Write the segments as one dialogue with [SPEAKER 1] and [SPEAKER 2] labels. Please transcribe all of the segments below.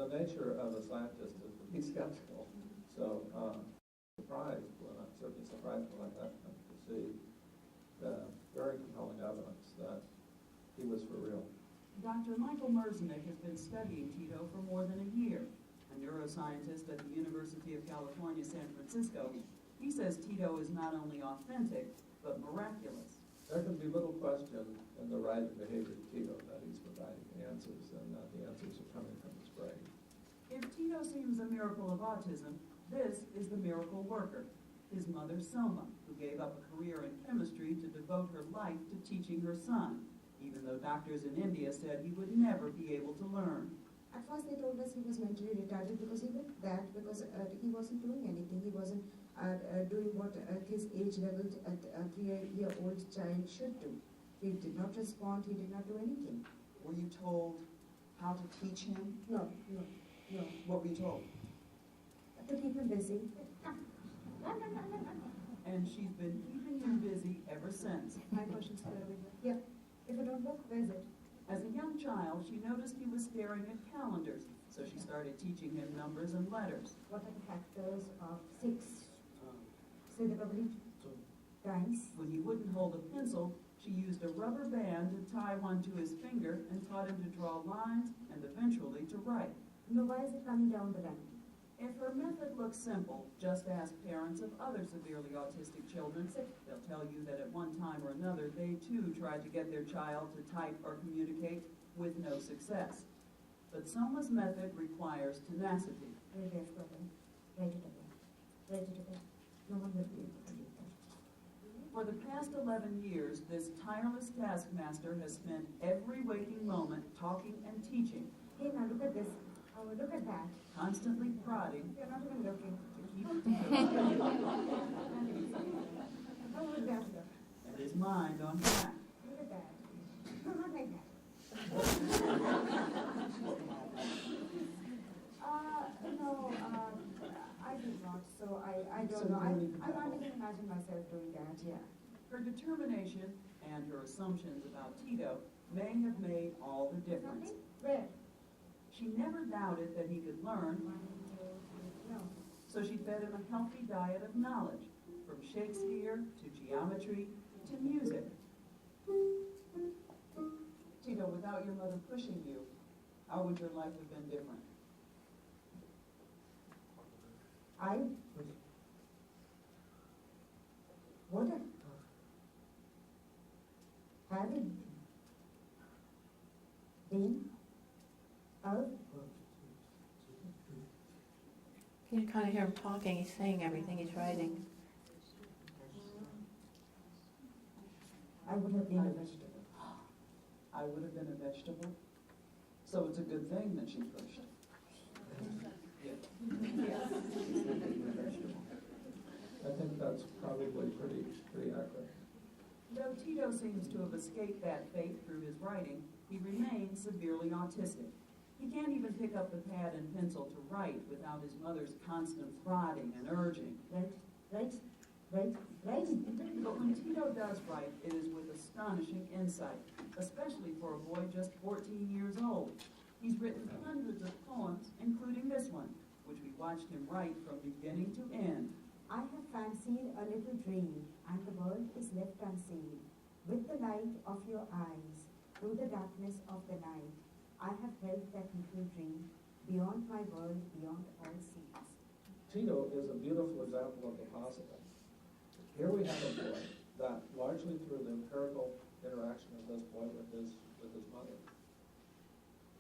[SPEAKER 1] the nature of a scientist is to be skeptical. So surprised, well, not certainly surprised when I happened to see the very compelling evidence that he was for real.
[SPEAKER 2] Dr. Michael Merzenich has been studying Tito for more than a year. A neuroscientist at the University of California, San Francisco, he says Tito is not only authentic, but miraculous.
[SPEAKER 1] There can be little question in the right behavior of Tito that he's providing the answers, and that the answers are coming from his brain.
[SPEAKER 2] If Tito seems a miracle of autism, this is the miracle worker, his mother Soma, who gave up a career in chemistry to devote her life to teaching her son, even though doctors in India said he would never be able to learn.
[SPEAKER 3] At first they told us he was mentally retarded because he looked that, because he wasn't doing anything. He wasn't doing what his age level a 3-year-old child should do. He did not respond, he did not do anything.
[SPEAKER 2] Were you told how to teach him?
[SPEAKER 3] No.
[SPEAKER 2] What were you told?
[SPEAKER 3] To keep him busy.
[SPEAKER 2] And she's been keeping him busy ever since.
[SPEAKER 3] My question's clear over here. Yeah. If it don't work, where's it?
[SPEAKER 2] As a young child, she noticed he was staring at calendars, so she started teaching him numbers and letters.
[SPEAKER 3] What are the factors of 6? Say the probably times.
[SPEAKER 2] When he wouldn't hold a pencil, she used a rubber band to tie one to his finger and taught him to draw lines and eventually to write.
[SPEAKER 3] No, why is it coming down the line?
[SPEAKER 2] If her method looks simple, just ask parents of other severely autistic children. They'll tell you that at one time or another, they too tried to get their child to type or communicate with no success. But Soma's method requires tenacity.
[SPEAKER 3] Write it again. No one will be able to do that.
[SPEAKER 2] For the past 11 years, this tireless taskmaster has spent every waking moment talking and teaching.
[SPEAKER 3] Hey, now look at this. Oh, look at that.
[SPEAKER 2] Constantly prodding
[SPEAKER 3] You're not even looking.
[SPEAKER 2] to keep Tito
[SPEAKER 3] How would that look?
[SPEAKER 2] and his mind on track.
[SPEAKER 3] Look at that. No, not like that. No, I did not. So I don't know. I can't even imagine myself doing that. Yeah.
[SPEAKER 2] Her determination and her assumptions about Tito may have made all the difference.
[SPEAKER 3] Nothing? Where?
[SPEAKER 2] She never doubted that he could learn,
[SPEAKER 3] 1, 2, 3. No.
[SPEAKER 2] so she fed him a healthy diet of knowledge, from Shakespeare to geometry to music. Tito, without your mother pushing you, how would your life have been different?
[SPEAKER 3] What having been out.
[SPEAKER 4] You can kind of hear him talking. He's saying everything. He's writing.
[SPEAKER 3] I would have been a vegetable.
[SPEAKER 2] I would have been a vegetable. So it's a good thing that she pushed.
[SPEAKER 3] Yes.
[SPEAKER 1] I think that's probably pretty accurate.
[SPEAKER 2] Though Tito seems to have escaped that fate through his writing, he remains severely autistic. He can't even pick up the pad and pencil to write without his mother's constant prodding and urging.
[SPEAKER 3] Right.
[SPEAKER 2] But when Tito does write, it is with astonishing insight, especially for a boy just 14 years old. He's written hundreds of poems, including this one, which we watched him write from beginning to end.
[SPEAKER 3] I have fancied a little dream, and the world is left unseen. With the light of your eyes, through the darkness of the night, I have held that little dream, beyond my world, beyond all seas.
[SPEAKER 1] Tito is a beautiful example of the possible. Here we have a boy that, largely through the empirical interaction of this boy with his mother,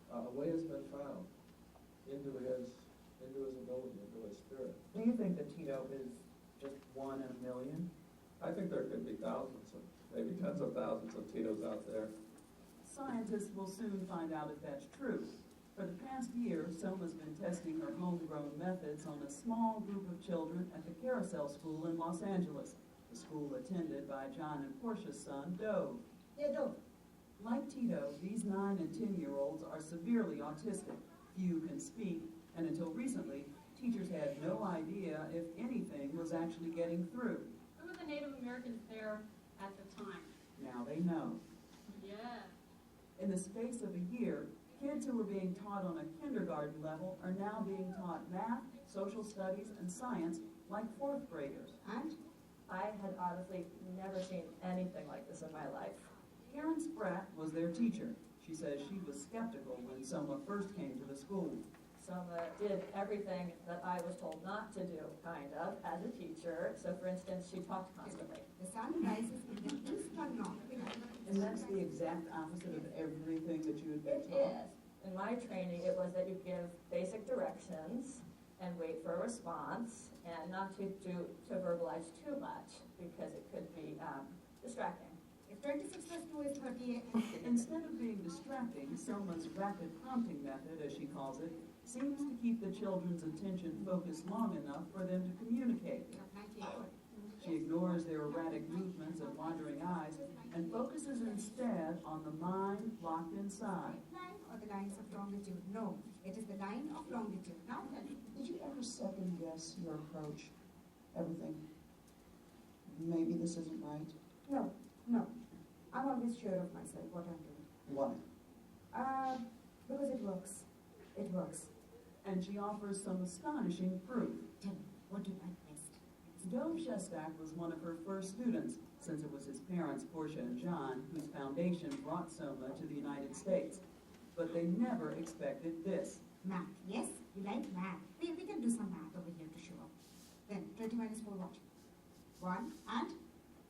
[SPEAKER 1] a way has been found into his ability, into his spirit.
[SPEAKER 2] Do you think that Tito is just one in a million?
[SPEAKER 1] I think there could be thousands, of, maybe tens of thousands of Titos out there.
[SPEAKER 2] Scientists will soon find out if that's true. For the past year, Soma's been testing her homegrown methods on a small group of children at the Carousel School in Los Angeles, the school attended by John and Portia's son, Dove.
[SPEAKER 3] Yeah, Dove.
[SPEAKER 2] Like Tito, these 9 and 10-year-olds are severely autistic. Few can speak, and until recently, teachers had no idea if anything was actually getting through.
[SPEAKER 5] Who were the Native Americans there at the time?
[SPEAKER 2] Now they know.
[SPEAKER 5] Yeah.
[SPEAKER 2] In the space of a year, Kids who were being taught on a kindergarten level are now being taught math, social studies, and science like fourth graders.
[SPEAKER 3] And
[SPEAKER 6] I had honestly never seen anything like this in my life.
[SPEAKER 2] Karen Spratt was their teacher. She says she was skeptical when Soma first came to the school.
[SPEAKER 6] Soma did everything that I was told not to do, kind of, as a teacher. So, for instance, she talked constantly.
[SPEAKER 3] the sun rises in the east or north.
[SPEAKER 2] And that's the exact opposite of everything that you had been
[SPEAKER 6] It
[SPEAKER 2] taught.
[SPEAKER 6] is. In my training, it was that you give basic directions and wait for a response, and not to verbalize too much, because it could be distracting.
[SPEAKER 3] If 26 plus 2 is 38,
[SPEAKER 2] Instead of being distracting, Soma's rapid prompting method, as she calls it, seems to keep the children's attention focused long enough for them to communicate. She ignores their erratic movements and wandering eyes and focuses instead on the mind locked inside.
[SPEAKER 3] line or the lines of longitude? No, it is the line of longitude. Now tell me.
[SPEAKER 2] Did you ever second guess your approach? Everything? Maybe this isn't right?
[SPEAKER 3] No, no. I'm always sure of myself, what I'm doing.
[SPEAKER 2] Why?
[SPEAKER 3] Because it works. It works.
[SPEAKER 2] And she offers some astonishing proof.
[SPEAKER 3] Tell me, what do you like best?
[SPEAKER 2] Dov Shestak was one of her first students, since it was his parents, Portia and John, whose foundation brought Soma to the United States. But they never expected this.
[SPEAKER 3] Math. Yes, you like math. We can do some math over here to show up. Then 20 minus 4 what? 1 and?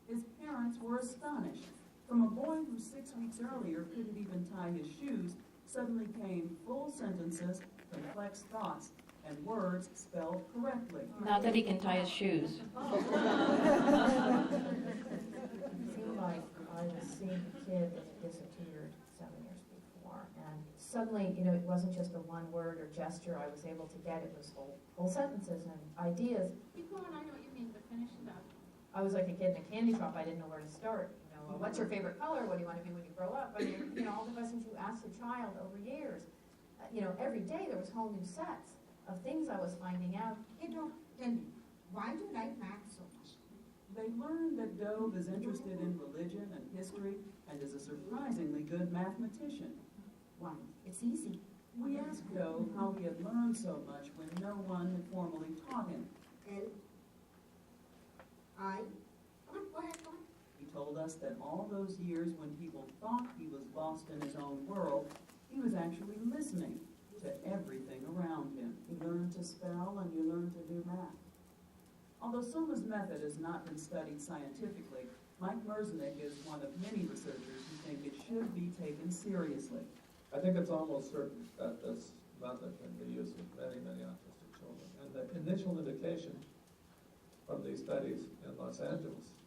[SPEAKER 2] His parents were astonished. From a boy who 6 weeks earlier couldn't even tie his shoes, suddenly came full sentences, complex thoughts, and words spelled correctly.
[SPEAKER 4] Not that he can tie his shoes.
[SPEAKER 7] It seemed like I was seeing a kid that had disappeared 7 years before, and suddenly, it wasn't just a one word or gesture I was able to get. It was whole sentences and ideas.
[SPEAKER 5] Keep going, I know what you mean, but finish it up.
[SPEAKER 7] I was like a kid in a candy shop. I didn't know where to start. What's your favorite color? What do you want to be when you grow up? I mean, all the questions you ask a child over years. Every day there was whole new sets of things I was finding out.
[SPEAKER 3] Hey, Dov, tell me, why do you like math so much?
[SPEAKER 2] They learned that Dov is interested in religion and history and is a surprisingly good mathematician.
[SPEAKER 3] Why? It's easy.
[SPEAKER 2] We asked Dov how he had learned so much when no one had formally taught him.
[SPEAKER 3] L, I, come on, go ahead, go on.
[SPEAKER 2] He told us that all those years when people thought he was lost in his own world, he was actually listening to everything around him. You learn to spell and you learn to do math. Although Soma's method has not been studied scientifically, Mike Merzenick is one of many researchers who think it should be taken seriously.
[SPEAKER 1] I think it's almost certain that this method can be used with many, many autistic children. And the initial indication from these studies in Los Angeles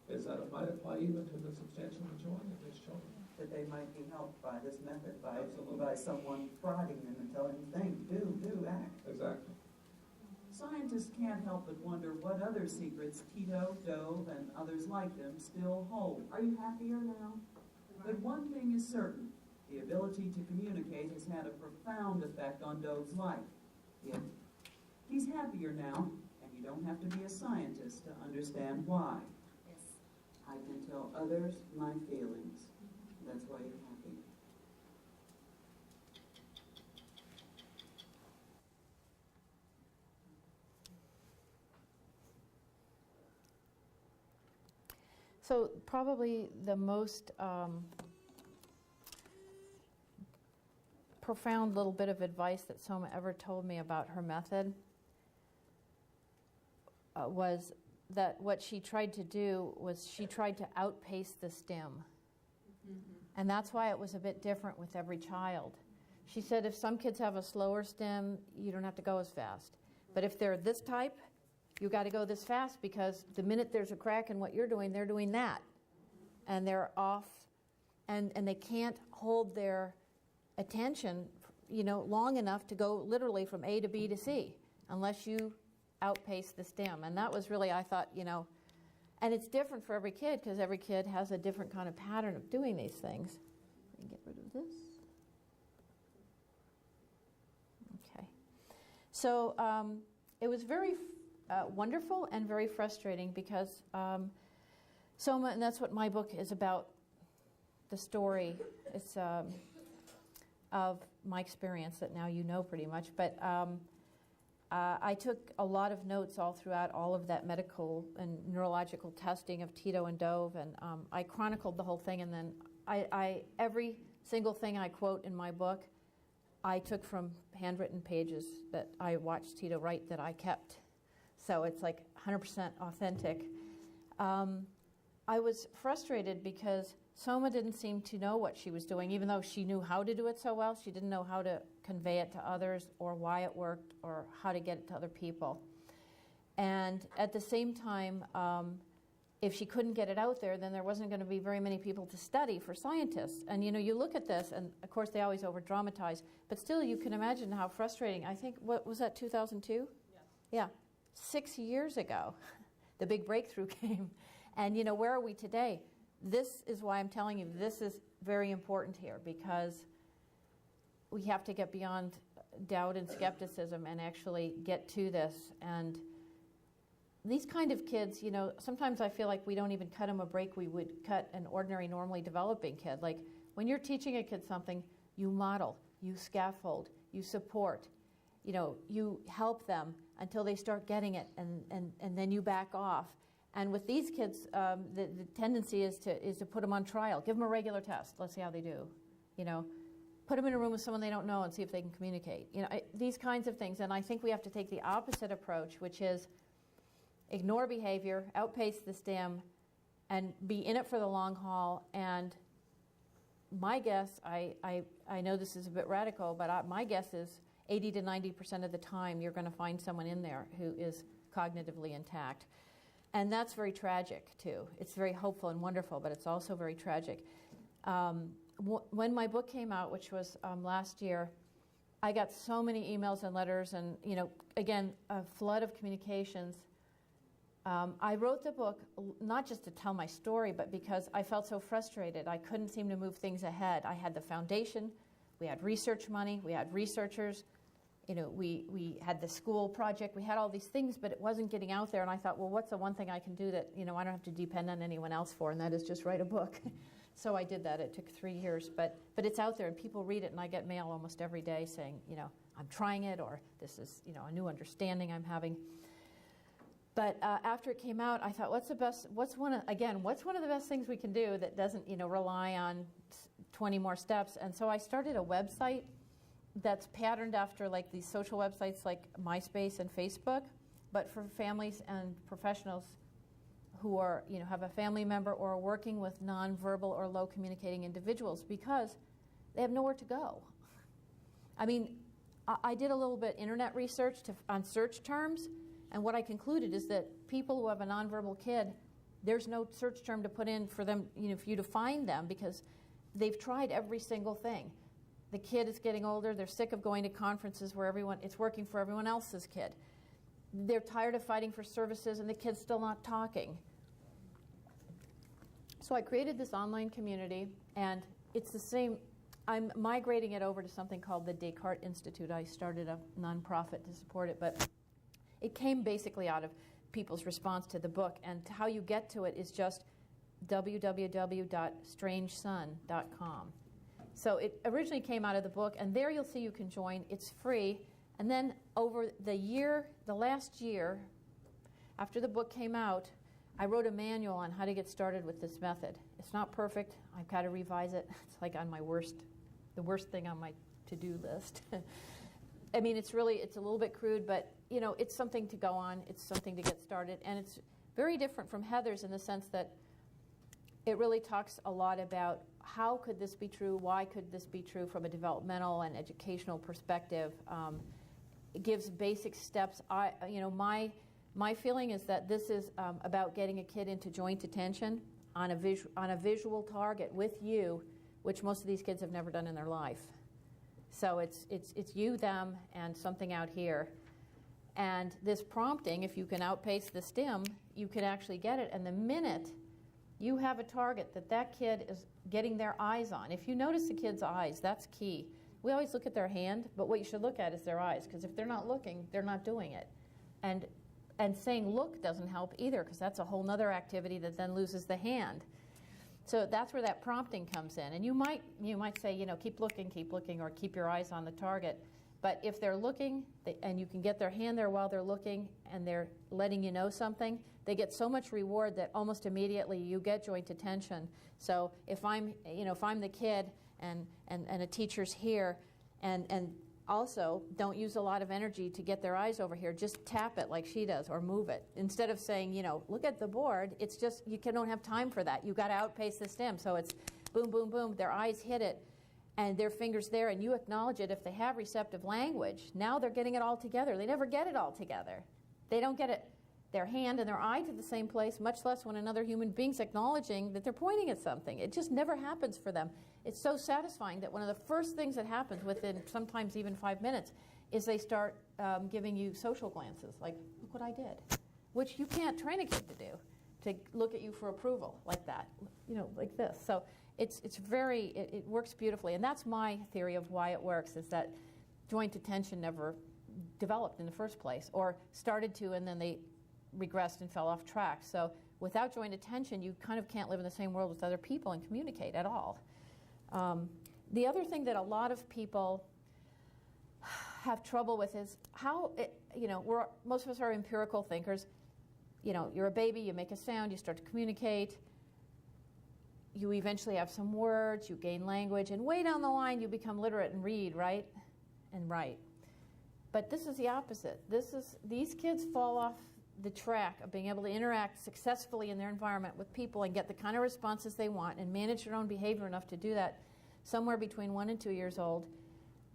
[SPEAKER 1] is that it might apply even to the substantial majority of these children.
[SPEAKER 2] That they might be helped by this method,
[SPEAKER 1] Absolutely.
[SPEAKER 2] by someone prodding them and telling them, think, do, act.
[SPEAKER 1] Exactly.
[SPEAKER 2] Scientists can't help but wonder what other secrets Tito, Dove, and others like them still hold. Are you happier now? But one thing is certain. The ability to communicate has had a profound effect on Dove's life. Yet, he's happier now, and you don't have to be a scientist to understand why.
[SPEAKER 3] Yes.
[SPEAKER 2] I can tell others my feelings. That's why you're happy.
[SPEAKER 4] So probably the most profound little bit of advice that Soma ever told me about her method was that what she tried to do was she tried to outpace the STEM. And that's why it was a bit different with every child. She said if some kids have a slower STEM, you don't have to go as fast. But if they're this type, you got to go this fast, because the minute there's a crack in what you're doing, they're doing that. And they're off, and they can't hold their attention, long enough to go literally from A to B to C, unless you outpace the STEM. And that was really, I thought, and it's different for every kid, because every kid has a different kind of pattern of doing these things. Let me get rid of this. Okay. So it was very wonderful and very frustrating, because Soma, and that's what my book is about, the story. It's of my experience that now you know pretty much, but I took a lot of notes all throughout all of that medical and neurological testing of Tito and Dove, and I chronicled the whole thing, and then every single thing I quote in my book, I took from handwritten pages that I watched Tito write that I kept. So it's like 100% authentic. I was frustrated because Soma didn't seem to know what she was doing, even though she knew how to do it so well. She didn't know how to convey it to others or why it worked or how to get it to other people. And at the same time, if she couldn't get it out there, then there wasn't going to be very many people to study for scientists. And you look at this, and of course they always over-dramatize, but still you can imagine how frustrating. I think, what was that, 2002? Yes. Yeah, 6 years ago, the big breakthrough came. And where are we today? This is why I'm telling you this is very important here, because we have to get beyond doubt and skepticism and actually get to this. And these kind of kids, sometimes I feel like we don't even cut them a break. We would cut an ordinary, normally developing kid. Like when you're teaching a kid something, you model, you scaffold, you support, you help them until they start getting it, and then you back off. And with these kids, the tendency is to put them on trial. Give them a regular test. Let's see how they do. Put them in a room with someone they don't know and see if they can communicate. These kinds of things. And I think we have to take the opposite approach, which is ignore behavior, outpace the STEM, and be in it for the long haul. And my guess, I know this is a bit radical, but my guess is 80 to 90% of the time you're going to find someone in there who is cognitively intact. And that's very tragic, too. It's very hopeful and wonderful, but it's also very tragic. When my book came out, which was last year, I got so many emails and letters and, again, a flood of communications. I wrote the book not just to tell my story, but because I felt so frustrated. I couldn't seem to move things ahead. I had the foundation. We had research money. We had researchers. We had the school project, we had all these things, but it wasn't getting out there. And I thought, well, what's the one thing I can do that, I don't have to depend on anyone else for, and that is just write a book. So I did that. It took 3 years, but it's out there, and people read it, and I get mail almost every day saying, I'm trying it, or this is, a new understanding I'm having. But after it came out, I thought, what's one of the best things we can do that doesn't, rely on 20 more steps? And so I started a website that's patterned after like these social websites like MySpace and Facebook, but for families and professionals who are, have a family member or are working with nonverbal or low communicating individuals, because they have nowhere to go. I mean, I did a little bit internet research on search terms, and what I concluded is that people who have a nonverbal kid, there's no search term to put in for them, for you to find them, because they've tried every single thing. The kid is getting older. They're sick of going to conferences where it's working for everyone else's kid. They're tired of fighting for services, and the kid's still not talking. So I created this online community, and it's the same. I'm migrating it over to something called the Descartes Institute. I started a nonprofit to support it, but it came basically out of people's response to the book. And how you get to it is just www.strangesun.com. So it originally came out of the book, and there you'll see you can join. It's free. And then over the last year, after the book came out, I wrote a manual on how to get started with this method. It's not perfect. I've got to revise it. It's like on the worst thing on my to-do list. I mean, it's a little bit crude, but it's something to go on. It's something to get started, and it's very different from Heather's in the sense that it really talks a lot about how could this be true, why could this be true from a developmental and educational perspective. It gives basic steps. My feeling is that this is about getting a kid into joint attention on a visual target with you, which most of these kids have never done in their life. So it's you, them, and something out here. And this prompting, if you can outpace the STEM, you can actually get it. And the minute you have a target that kid is getting their eyes on, if you notice the kid's eyes, that's key. We always look at their hand, but what you should look at is their eyes, because if they're not looking, they're not doing it. And saying look doesn't help either, because that's a whole other activity that then loses the hand. So that's where that prompting comes in. And you might say, keep looking, or keep your eyes on the target. But if they're looking, and you can get their hand there while they're looking, and they're letting you know something, they get so much reward that almost immediately you get joint attention. So if I'm the kid and a teacher's here, and also don't use a lot of energy to get their eyes over here, just tap it like she does or move it. Instead of saying, look at the board, it's just don't have time for that. You've got to outpace the stem. So it's boom, boom, boom, their eyes hit it, and their fingers there, and you acknowledge it. If they have receptive language, now they're getting it all together. They never get it all together. They don't get it, their hand and their eye to the same place, much less when another human being's acknowledging that they're pointing at something. It just never happens for them. It's so satisfying that one of the first things that happens within sometimes even 5 minutes is they start giving you social glances, like, look what I did, which you can't train a kid to do, to look at you for approval like that, like this. So it works beautifully. And that's my theory of why it works, is that joint attention never developed in the first place, or started to, and then they regressed and fell off track. So without joint attention, you kind of can't live in the same world with other people and communicate at all. The other thing that a lot of people have trouble with is how, most of us are empirical thinkers. You're a baby, you make a sound, you start to communicate, you eventually have some words, you gain language, and way down the line you become literate and read, right? And write. But this is the opposite. These kids fall off the track of being able to interact successfully in their environment with people and get the kind of responses they want and manage their own behavior enough to do that somewhere between 1 and 2 years old.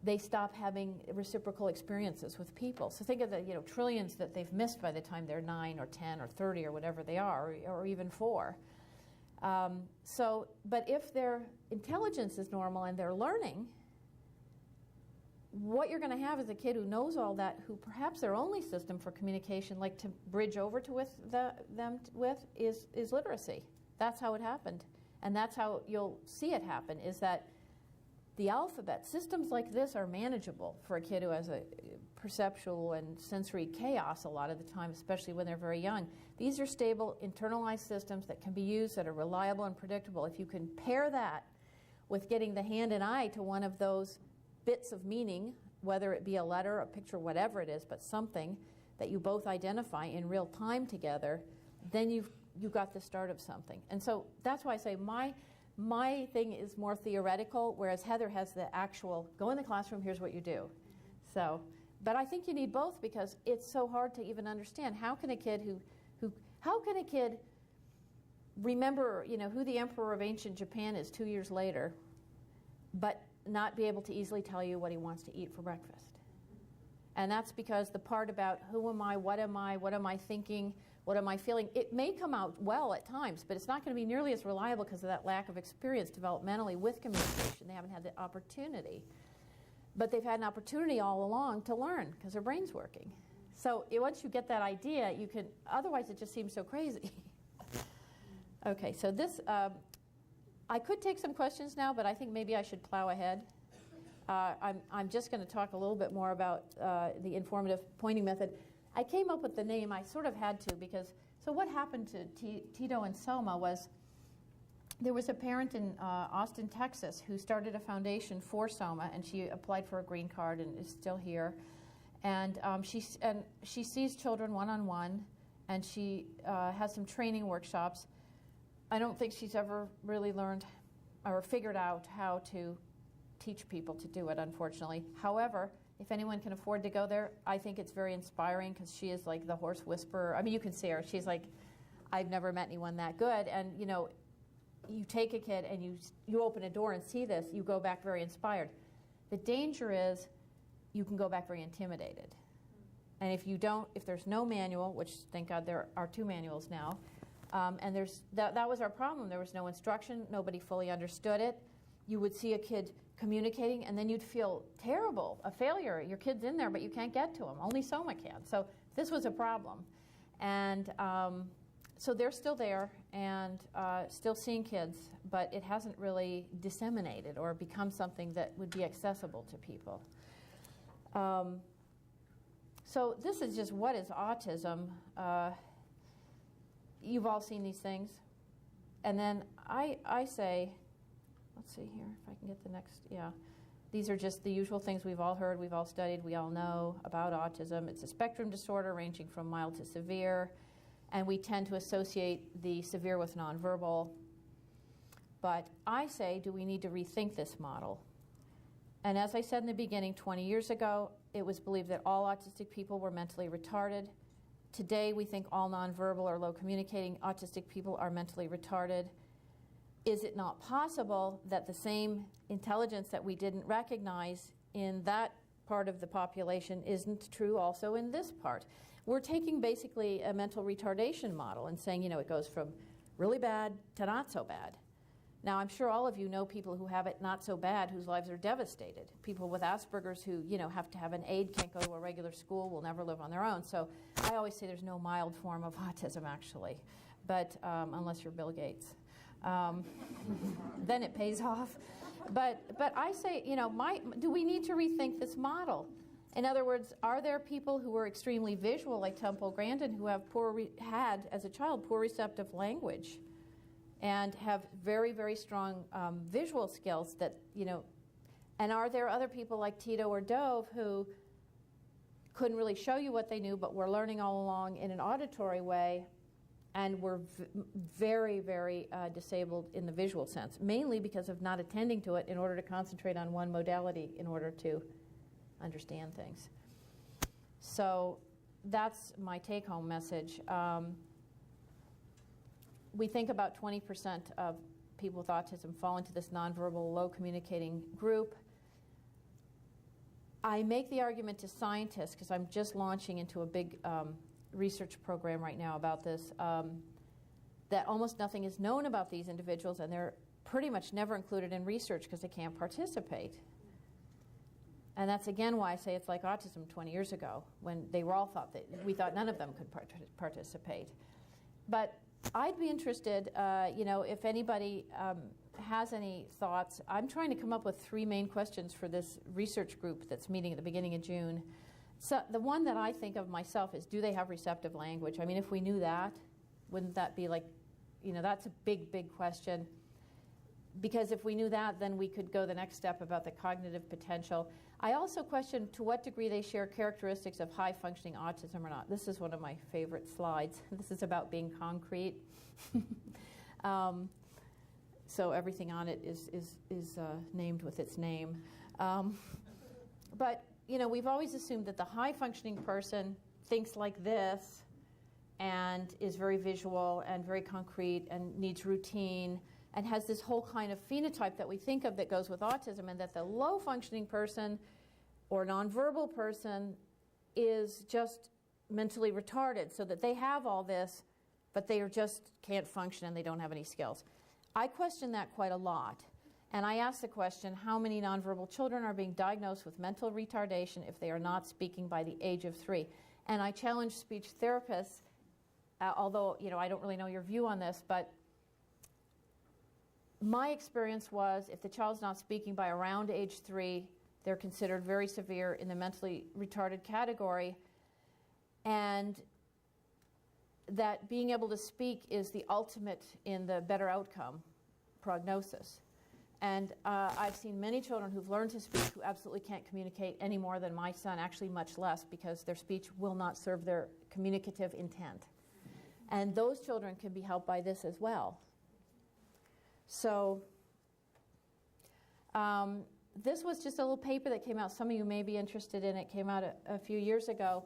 [SPEAKER 4] They stop having reciprocal experiences with people. So think of the trillions that they've missed by the time they're 9 or 10 or 30 or whatever they are, or even 4. But if their intelligence is normal and they're learning, what you're going to have is a kid who knows all that, who perhaps their only system for communication, like to bridge over to is literacy. That's how it happened. And that's how you'll see it happen, is that the alphabet, systems like this are manageable for a kid who has a perceptual and sensory chaos a lot of the time, especially when they're very young. These are stable, internalized systems that can be used, that are reliable and predictable. If you can pair that with getting the hand and eye to one of those bits of meaning, whether it be a letter, a picture, whatever it is, but something that you both identify in real time together, then you've got the start of something. And so that's why I say my thing is more theoretical, whereas Heather has the actual, go in the classroom, here's what you do. So, but I think you need both, because it's so hard to even understand. How can a kid remember, who the emperor of ancient Japan is 2 years later, but not be able to easily tell you what he wants to eat for breakfast? And that's because the part about who am I, what am I thinking, what am I feeling, it may come out well at times, but it's not going to be nearly as reliable because of that lack of experience developmentally with communication. They haven't had the opportunity. But they've had an opportunity all along to learn because their brain's working. So once you get that idea, you can, otherwise it just seems so crazy. Okay, so this, I could take some questions now, but I think maybe I should plow ahead. I'm just going to talk a little bit more about the informative pointing method. I came up with the name, I sort of had to, because, so what happened to Tito and Selma was, there was a parent in Austin, Texas, who started a foundation for Selma, and she applied for a green card and is still here. And she sees children one-on-one, and she has some training workshops. I don't think she's ever really learned or figured out how to teach people to do it, unfortunately. However, if anyone can afford to go there, I think it's very inspiring, because she is like the horse whisperer. I mean, you can see her. She's like, I've never met anyone that good. And, you take a kid and you open a door and see this, you go back very inspired. The danger is you can go back very intimidated. And if there's no manual, which thank God there are 2 manuals now, and that was our problem. There was no instruction. Nobody fully understood it. You would see a kid communicating, and then you'd feel terrible, a failure. Your kid's in there, but you can't get to him. Only Soma can. So this was a problem. And so they're still there and still seeing kids, but it hasn't really disseminated or become something that would be accessible to people. So this is just, what is autism? You've all seen these things. And then I say, let's see here, if I can get the next, yeah. These are just the usual things we've all heard, we've all studied, we all know about autism. It's a spectrum disorder ranging from mild to severe, and we tend to associate the severe with nonverbal. But I say, do we need to rethink this model? And as I said in the beginning, 20 years ago, it was believed that all autistic people were mentally retarded. Today, we think all nonverbal or low communicating autistic people are mentally retarded. Is it not possible that the same intelligence that we didn't recognize in that part of the population isn't true also in this part? We're taking basically a mental retardation model and saying, it goes from really bad to not so bad. Now, I'm sure all of you know people who have it not so bad, whose lives are devastated. People with Asperger's who, have to have an aide, can't go to a regular school, will never live on their own. So I always say there's no mild form of autism, actually, but unless you're Bill Gates. Then it pays off. But I say, do we need to rethink this model? In other words, are there people who are extremely visual, like Temple Grandin, who have had, as a child, poor receptive language, and have very, very strong visual skills that, and are there other people like Tito or Dove who couldn't really show you what they knew, but were learning all along in an auditory way and were very, very disabled in the visual sense, mainly because of not attending to it in order to concentrate on one modality in order to understand things. So that's my take-home message. We think about 20% of people with autism fall into this nonverbal, low communicating group. I make the argument to scientists, because I'm just launching into a big research program right now about this, that almost nothing is known about these individuals, and they're pretty much never included in research because they can't participate. And that's again why I say it's like autism 20 years ago, when they were all we thought none of them could participate. But I'd be interested, if anybody has any thoughts. I'm trying to come up with 3 main questions for this research group that's meeting at the beginning of June. So the one that I think of myself is, do they have receptive language? I mean, if we knew that, wouldn't that be like, that's a big, big question. Because if we knew that, then we could go the next step about the cognitive potential. I also question to what degree they share characteristics of high-functioning autism or not. This is one of my favorite slides. This is about being concrete. So everything on it is named with its name. But, we've always assumed that the high-functioning person thinks like this and is very visual and very concrete and needs routine and has this whole kind of phenotype that we think of that goes with autism, and that the low-functioning person or nonverbal person is just mentally retarded, so that they have all this, but they just can't function and they don't have any skills. I question that quite a lot. And I ask the question, how many nonverbal children are being diagnosed with mental retardation if they are not speaking by the age of 3? And I challenge speech therapists, although I don't really know your view on this, but my experience was if the child's not speaking by around age 3, they're considered very severe in the mentally retarded category, and that being able to speak is the ultimate in the better outcome prognosis. And I've seen many children who've learned to speak who absolutely can't communicate any more than my son, actually much less, because their speech will not serve their communicative intent. And those children can be helped by this as well. So this was just a little paper that came out. Some of you may be interested in it. It came out a few years ago.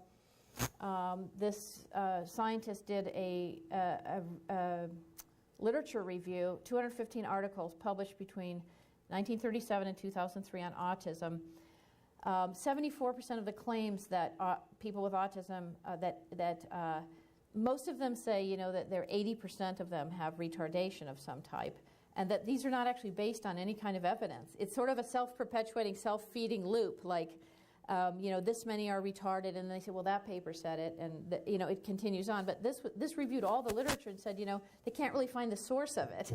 [SPEAKER 4] This scientist did a literature review, 215 articles published between 1937 and 2003 on autism. 74% of the claims that people with autism, most of them say, that 80% of them have retardation of some type, and that these are not actually based on any kind of evidence. It's sort of a self-perpetuating, self-feeding loop, like, this many are retarded, and they say, well, that paper said it, and it continues on. But this reviewed all the literature and said, they can't really find the source of it,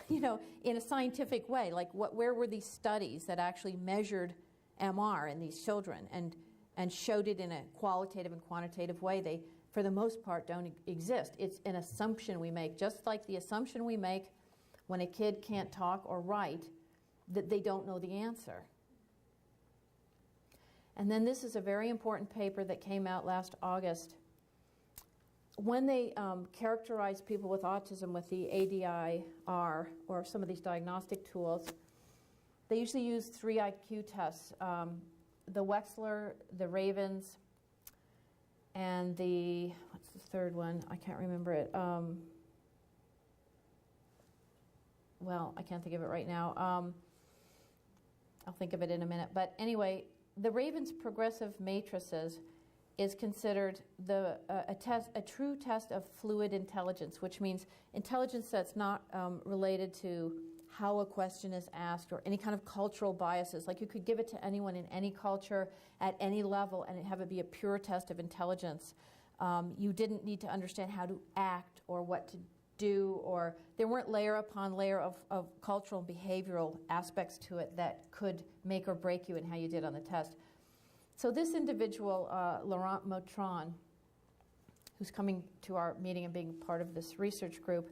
[SPEAKER 4] in a scientific way. Like, where were these studies that actually measured MR in these children and showed it in a qualitative and quantitative way? They, for the most part, don't exist. It's an assumption we make, just like the assumption we make when a kid can't talk or write, that they don't know the answer. And then this is a very important paper that came out last August. When they characterized people with autism with the ADI-R, or some of these diagnostic tools, they usually use 3 IQ tests. The Wechsler, the Ravens, and the, what's the third one? I can't remember it. Well, I can't think of it right now. I'll think of it in a minute. But anyway, the Ravens progressive matrices is considered a true test of fluid intelligence, which means intelligence that's not related to how a question is asked or any kind of cultural biases. Like you could give it to anyone in any culture at any level and have it be a pure test of intelligence. You didn't need to understand how to act or what to do, or there weren't layer upon layer of cultural and behavioral aspects to it that could make or break you in how you did on the test. So this individual, Laurent Motron, who's coming to our meeting and being part of this research group,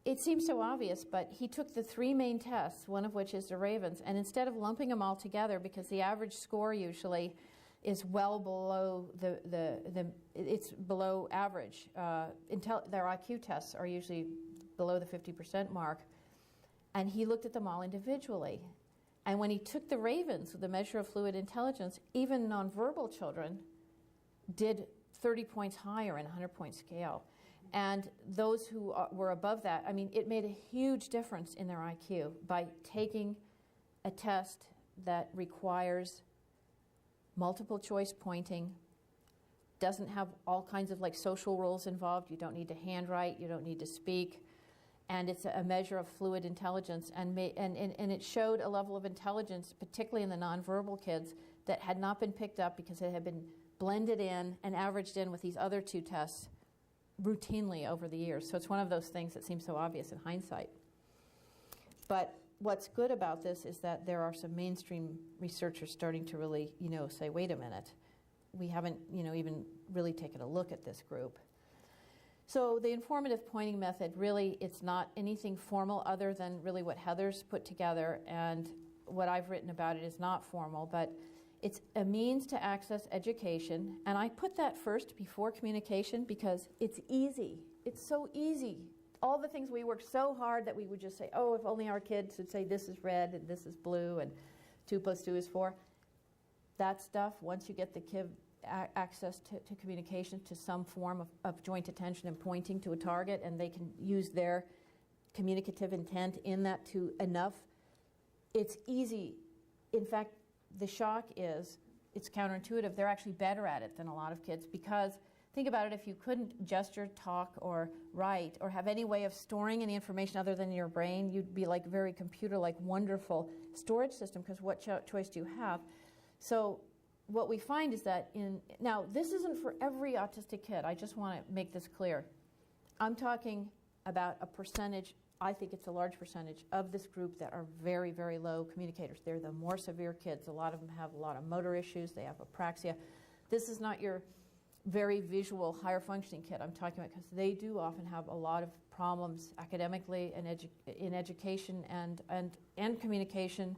[SPEAKER 4] it seems so obvious, but he took the 3 main tests, one of which is the Ravens, and instead of lumping them all together, because the average score usually is well below it's below average. Their IQ tests are usually below the 50% mark, and he looked at them all individually. And when he took the Ravens, the measure of fluid intelligence, even nonverbal children did 30 points higher in a 100-point scale. And those who were above that, I mean, it made a huge difference in their IQ by taking a test that requires multiple choice pointing, doesn't have all kinds of like social rules involved. You don't need to handwrite, you don't need to speak, and it's a measure of fluid intelligence. And it showed a level of intelligence, particularly in the nonverbal kids, that had not been picked up because it had been blended in and averaged in with these other 2 tests routinely over the years. So it's one of those things that seems so obvious in hindsight. But what's good about this is that there are some mainstream researchers starting to really, say, wait a minute, we haven't, even really taken a look at this group. So the informative pointing method, really, it's not anything formal other than really what Heather's put together, and what I've written about it is not formal, but it's a means to access education, and I put that first before communication because it's easy. It's so easy. All the things we work so hard that we would just say, oh, if only our kids would say this is red and this is blue and 2 + 2 is 4. That stuff, once you get the kid access to communication, to some form of joint attention and pointing to a target, and they can use their communicative intent in that to enough, it's easy. In fact, the shock is, it's counterintuitive, they're actually better at it than a lot of kids, because think about it, if you couldn't gesture, talk, or write, or have any way of storing any information other than your brain, you'd be like very computer-like wonderful storage system, because what choice do you have? So what we find is that now this isn't for every autistic kid, I just want to make this clear. I'm talking about a percentage, I think it's a large percentage of this group that are very, very low communicators. They're the more severe kids. A lot of them have a lot of motor issues. They have apraxia. This is not your very visual, higher functioning kid I'm talking about, because they do often have a lot of problems academically and in education and communication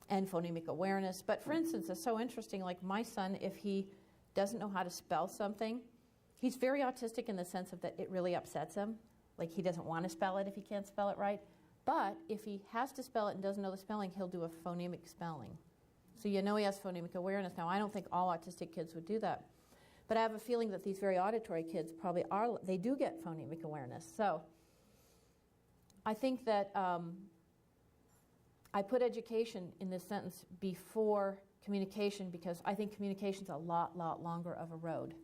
[SPEAKER 4] and phonemic awareness. But for instance, it's so interesting, like my son, if he doesn't know how to spell something, he's very autistic in the sense of that it really upsets him. Like he doesn't want to spell it if he can't spell it right. But if he has to spell it and doesn't know the spelling, he'll do a phonemic spelling. So he has phonemic awareness. Now, I don't think all autistic kids would do that. But I have a feeling that these very auditory kids probably are, they do get phonemic awareness. So I think that I put education in this sentence before communication, because I think communication's a lot longer of a road.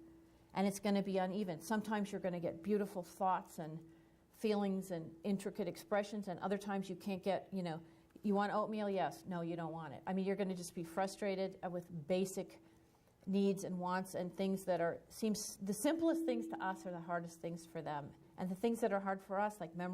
[SPEAKER 4] And it's going to be uneven. Sometimes you're going to get beautiful thoughts and feelings and intricate expressions, and other times you can't get, you want oatmeal? Yes. No, you don't want it. I mean, you're going to just be frustrated with basic needs and wants and things that seems the simplest things to us are the hardest things for them. And the things that are hard for us, like memory,